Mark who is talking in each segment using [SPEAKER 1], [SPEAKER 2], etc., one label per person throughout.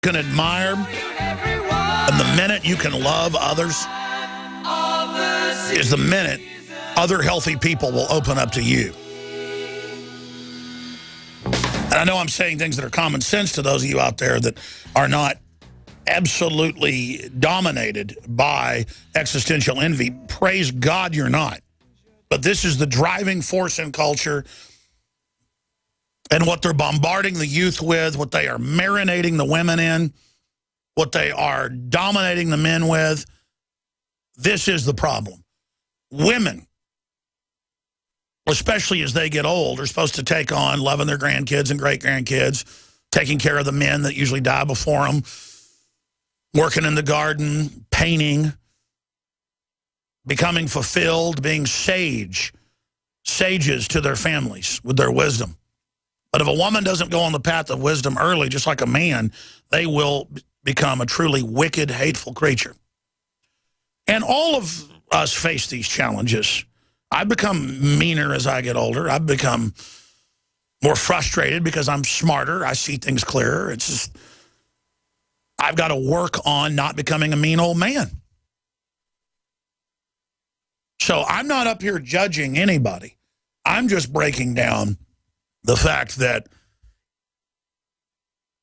[SPEAKER 1] Can admire, and the minute you can love others is the minute other healthy people will open up to you. And I know I'm saying things that are common sense to those of you out there that are not absolutely dominated by existential envy. Praise God you're not. But this is the driving force in culture, and what they're bombarding the youth with, what they are marinating the women in, what they are dominating the men with. This is the problem. Women, especially as they get old, are supposed to take on loving their grandkids and great-grandkids, taking care of the men that usually die before them, working in the garden, painting, becoming fulfilled, being sages to their families with their wisdom. But if a woman doesn't go on the path of wisdom early, just like a man, they will become a truly wicked, hateful creature. And all of us face these challenges. I've become meaner as I get older. I've become more frustrated because I'm smarter. I see things clearer. It's just, I've got to work on not becoming a mean old man. So I'm not up here judging anybody. I'm just breaking down the fact that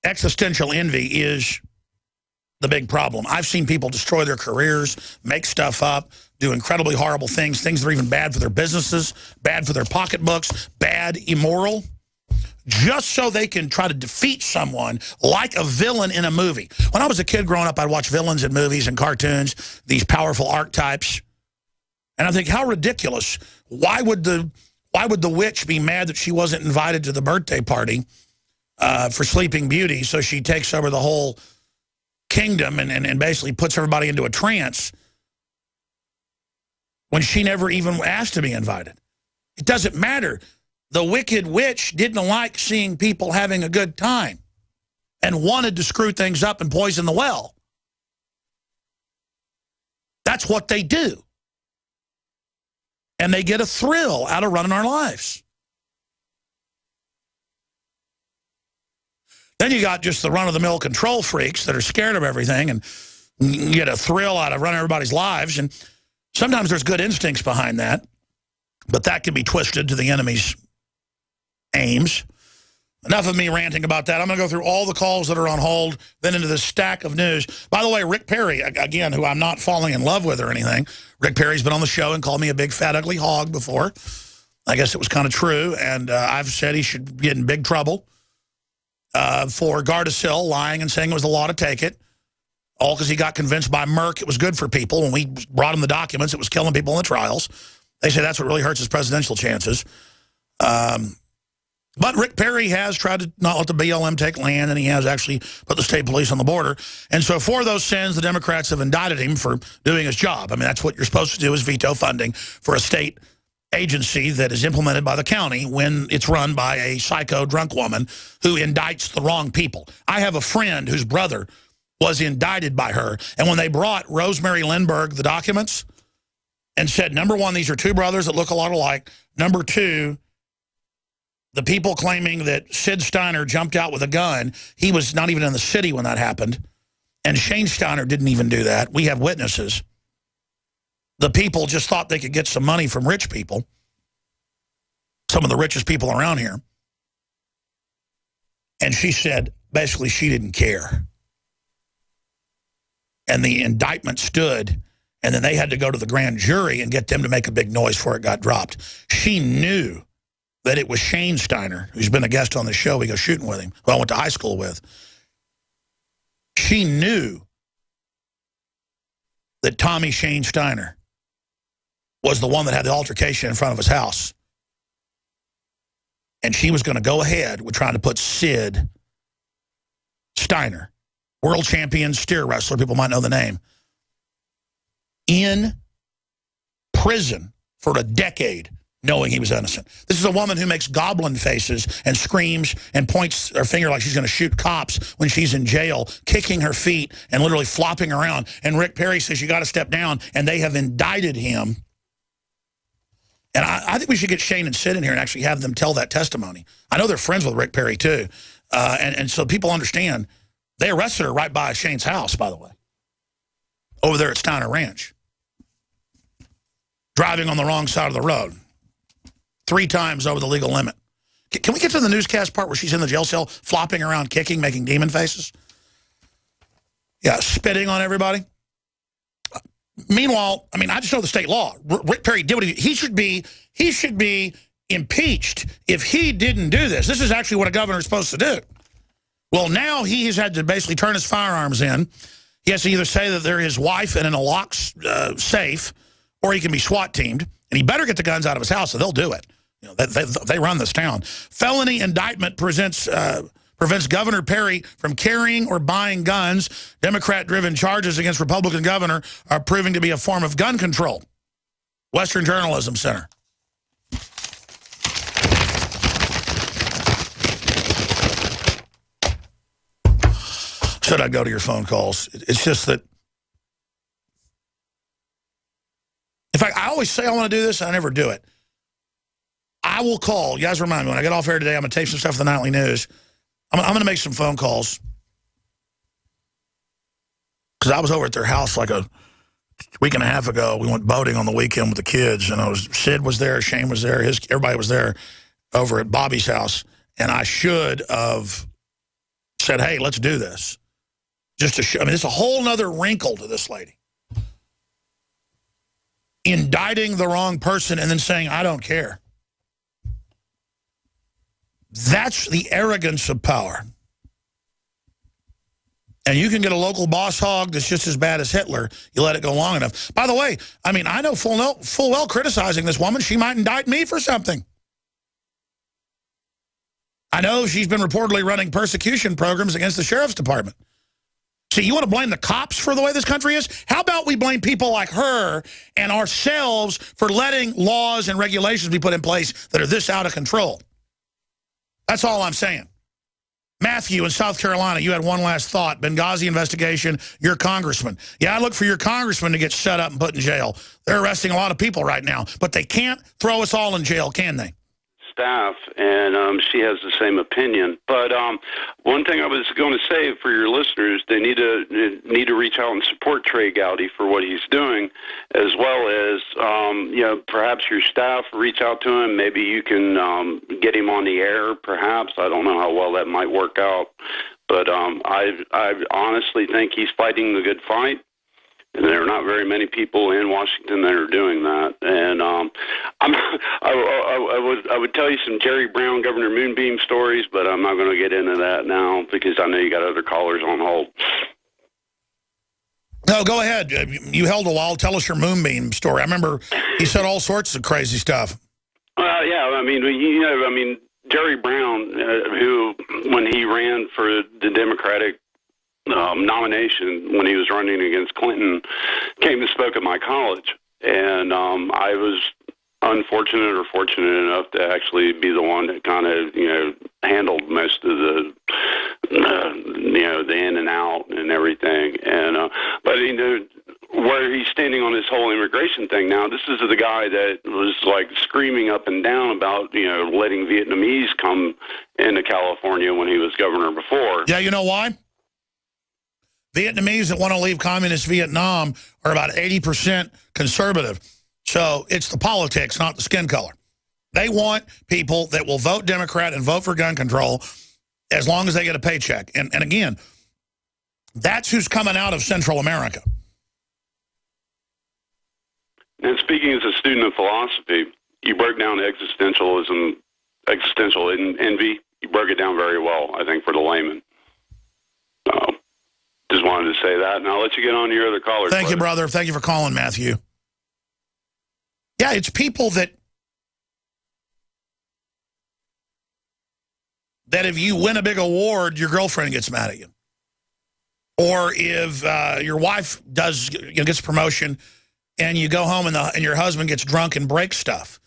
[SPEAKER 1] existential envy is the big problem. I've seen people destroy their careers, make stuff up, do incredibly horrible things, things that are even bad for their businesses, bad for their pocketbooks, bad, immoral, just so they can try to defeat someone like a villain in a movie. When I was a kid growing up, I'd watch villains in movies and cartoons, these powerful archetypes, and I think, how ridiculous. Why would the witch be mad that she wasn't invited to the birthday party for Sleeping Beauty, so she takes over the whole kingdom and basically puts everybody into a trance when she never even asked to be invited? It doesn't matter. The wicked witch didn't like seeing people having a good time and wanted to screw things up and poison the well. That's what they do. And they get a thrill out of running our lives. Then you got just the run-of-the-mill control freaks that are scared of everything and get a thrill out of running everybody's lives. And sometimes there's good instincts behind that, but that can be twisted to the enemy's aims. Enough of me ranting about that. I'm going to go through all the calls that are on hold, then into this stack of news. By the way, Rick Perry, again, who I'm not falling in love with or anything. Rick Perry's been on the show and called me a big, fat, ugly hog before. I guess it was kind of true, and I've said he should get in big trouble for Gardasil lying and saying it was the law to take it, all because he got convinced by Merck it was good for people. When we brought him the documents, it was killing people in the trials. They say that's what really hurts his presidential chances. But Rick Perry has tried to not let the BLM take land, and he has actually put the state police on the border. And so for those sins, the Democrats have indicted him for doing his job. I mean, that's what you're supposed to do, is veto funding for a state agency that is implemented by the county when it's run by a psycho drunk woman who indicts the wrong people. I have a friend whose brother was indicted by her, and when they brought Rosemary Lindbergh the documents and said, number one, these are two brothers that look a lot alike. Number two, the people claiming that Sid Steiner jumped out with a gun, he was not even in the city when that happened. And Shane Steiner didn't even do that. We have witnesses. The people just thought they could get some money from rich people, some of the richest people around here. And she said, basically, she didn't care. And the indictment stood, and then they had to go to the grand jury and get them to make a big noise before it got dropped. She knew that it was Shane Steiner, who's been a guest on the show. We go shooting with him, who I went to high school with. She knew that Tommy Shane Steiner was the one that had the altercation in front of his house. And she was going to go ahead with trying to put Sid Steiner, world champion steer wrestler, people might know the name, in prison for a decade, knowing he was innocent. This is a woman who makes goblin faces and screams and points her finger like she's going to shoot cops when she's in jail, kicking her feet and literally flopping around. And Rick Perry says, you got to step down, and they have indicted him. And I think we should get Shane and Sid in here and actually have them tell that testimony. I know they're friends with Rick Perry, too. And so people understand They arrested her right by Shane's house, by the way, over there at Steiner Ranch, driving on the wrong side of the road 3 times over the legal limit. Can we get to the newscast part where she's in the jail cell, flopping around, kicking, making demon faces? Yeah, spitting on everybody. Meanwhile, I mean, I just know the state law. Rick Perry did what he should be impeached if he didn't do this. This is actually what a governor is supposed to do. Well, now he has had to basically turn his firearms in. He has to either say that they're his wife and in a locked safe, or he can be SWAT teamed. And he better get the guns out of his house, so they'll do it. You know, they run this town. Felony indictment prevents Governor Perry from carrying or buying guns. Democrat-driven charges against Republican governor are proving to be a form of gun control. Western Journalism Center. Should I go to your phone calls? It's just that, in fact, I always say I want to do this, and I never do it. I will call. You guys remind me, when I get off air today, I'm going to tape some stuff for the Nightly News. I'm going to make some phone calls. Because I was over at their house like a week and a half ago. We went boating on the weekend with the kids. And Sid was there, Shane was there, everybody was there over at Bobby's house. And I should have said, hey, let's do this. Just to show, I mean, it's a whole nother wrinkle to this lady. Indicting the wrong person and then saying, I don't care. That's the arrogance of power. And you can get a local boss hog that's just as bad as Hitler. You let it go long enough. By the way, I mean, I know full well criticizing this woman, she might indict me for something. I know she's been reportedly running persecution programs against the sheriff's department. See, you want to blame the cops for the way this country is? How about we blame people like her and ourselves for letting laws and regulations be put in place that are this out of control? That's all I'm saying. Matthew in South Carolina, you had one last thought. Benghazi investigation, your congressman. Yeah, I look for your congressman to get shut up and put in jail. They're arresting a lot of people right now, but they can't throw us all in jail, can they?
[SPEAKER 2] Staff, and she has the same opinion. But one thing I was going to say for your listeners, they need to reach out and support Trey Gowdy for what he's doing, as well as perhaps your staff reach out to him. Maybe you can get him on the air. Perhaps, I don't know how well that might work out, but I honestly think he's fighting the good fight. And there are not very many people in Washington that are doing that. And I would tell you some Jerry Brown, Governor Moonbeam stories, but I'm not going to get into that now because I know you got other callers on hold.
[SPEAKER 1] No, go ahead. You held a while. Tell us your Moonbeam story. I remember he said all sorts of crazy stuff.
[SPEAKER 2] Yeah, I mean, Jerry Brown, who, when he ran for the Democratic nomination when he was running against Clinton, came and spoke at my college, and I was unfortunate or fortunate enough to actually be the one that kind of handled most of the the in and out and everything, and but where he's standing on this whole immigration thing now, this is the guy that was like screaming up and down about letting Vietnamese come into California when he was governor before.
[SPEAKER 1] Yeah, you know why? Vietnamese that want to leave communist Vietnam are about 80% conservative. So it's the politics, not the skin color. They want people that will vote Democrat and vote for gun control as long as they get a paycheck. And again, that's who's coming out of Central America.
[SPEAKER 2] And speaking as a student of philosophy, you broke down existential envy. You broke it down very well, I think, for the layman. Just wanted to say that, and I'll let you get on to your other callers.
[SPEAKER 1] Thank you, brother. Thank you for calling, Matthew. Yeah, it's people that if you win a big award, your girlfriend gets mad at you. Or if your wife gets a promotion and you go home and your husband gets drunk and breaks stuff.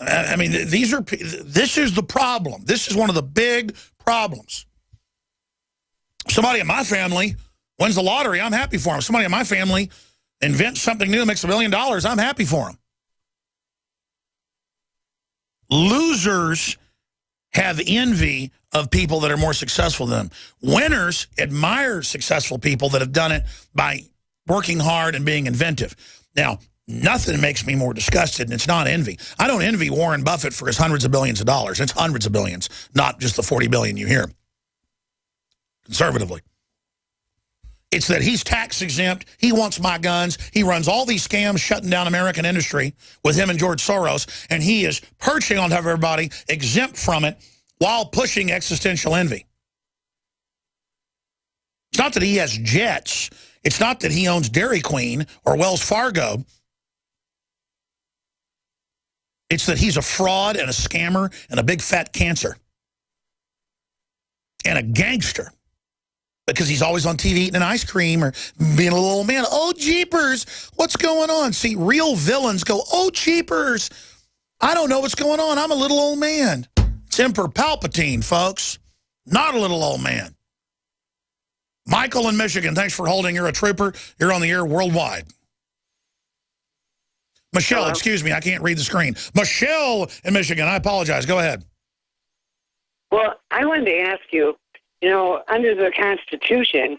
[SPEAKER 1] I mean, this is the problem. This is one of the big problems. Somebody in my family wins the lottery, I'm happy for them. Somebody in my family invents something new, makes $1 million, I'm happy for them. Losers have envy of people that are more successful than them. Winners admire successful people that have done it by working hard and being inventive. Now, nothing makes me more disgusted, and it's not envy. I don't envy Warren Buffett for his hundreds of billions of dollars. It's hundreds of billions, not just the 40 billion you hear, conservatively. It's that he's tax exempt. He wants my guns. He runs all these scams shutting down American industry with him and George Soros, and he is perching on top of everybody, exempt from it, while pushing existential envy. It's not that he has jets. It's not that he owns Dairy Queen or Wells Fargo. It's that he's a fraud and a scammer and a big fat cancer. And a gangster. Because he's always on TV eating an ice cream or being a little old man. Oh, jeepers, what's going on? See, real villains go, oh, jeepers, I don't know what's going on. I'm a little old man. It's Emperor Palpatine, folks. Not a little old man. Michael in Michigan, thanks for holding. You're a trooper. You're on the air worldwide. Michelle,
[SPEAKER 3] Hello?
[SPEAKER 1] excuse me, I can't read the screen. Michelle in Michigan, I apologize. Go ahead.
[SPEAKER 3] Well, I wanted to ask you, you know, under the Constitution,